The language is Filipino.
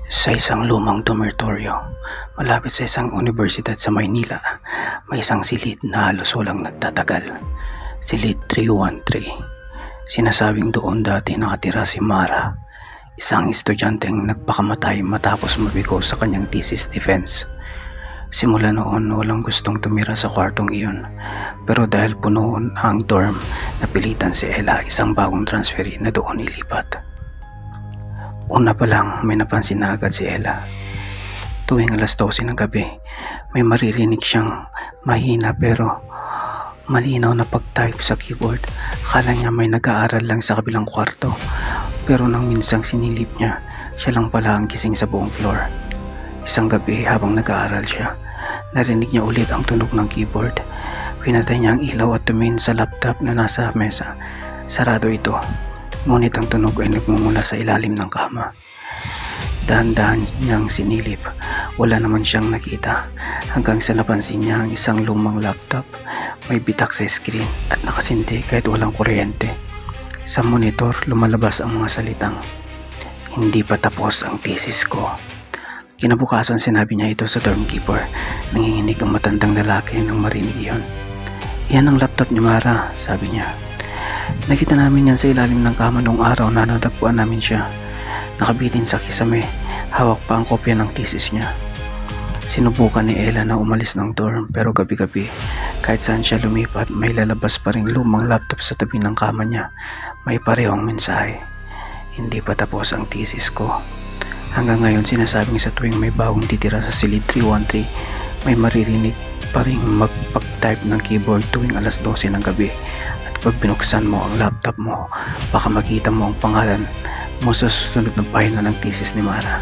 Sa isang lumang dormitoryo, malapit sa isang universidad sa Maynila, may isang silid na halos walang nagtatagal. Silid 313. Sinasabing doon dati nakatira si Mara, isang estudyanteng nagpakamatay matapos mabigo sa kanyang thesis defense. Simula noon, walang gustong tumira sa kwartong iyon, pero dahil puno ang dorm, napilitan si Ella, isang bagong transferee, na doon ilipat. Una pa lang, may napansin na agad si Ella. Tuwing alas 12 ng gabi, may maririnig siyang mahina pero malinaw na pag-type sa keyboard. Akala niya may nag-aaral lang sa kabilang kwarto, pero nang minsang sinilip niya, siya lang pala ang gising sa buong floor. Isang gabi, habang nag-aaral siya, narinig niya ulit ang tunog ng keyboard. Pinatay niya ang ilaw at tumingin sa laptop na nasa mesa. Sarado ito, ngunit ang tunog ay nagmumula sa ilalim ng kama. Dahan-dahan niyang sinilip, wala naman siyang nakita, hanggang sa napansin niya ang isang lumang laptop. May bitak sa screen at nakasinti kahit walang kuryente. Sa monitor, lumalabas ang mga salitang, "Hindi pa tapos ang thesis ko." Kinabukasan, sinabi niya ito sa dorm keeper. Nanginginig ang matandang lalaki nang marinig iyon. "Yan ang laptop ni Mara," sabi niya. "Nakita namin yan sa ilalim ng kama noong araw na natagpuan namin siya. Nakabitin sa kisame, hawak pa ang kopya ng thesis niya." Sinubukan ni Ella na umalis ng dorm, pero gabi-gabi, kahit saan siya lumipat, may lalabas pa ring lumang laptop sa tabi ng kama niya. May parehong mensahe, "Hindi pa tapos ang thesis ko." Hanggang ngayon, sinasabing sa tuwing may bagong titira sa silid 313, may maririnig pa ring magpag-type ng keyboard tuwing alas 12 ng gabi. At pag binuksan mo ang laptop mo, baka makita mo ang pangalan mo sa susunod na pahina ng thesis ni Mara.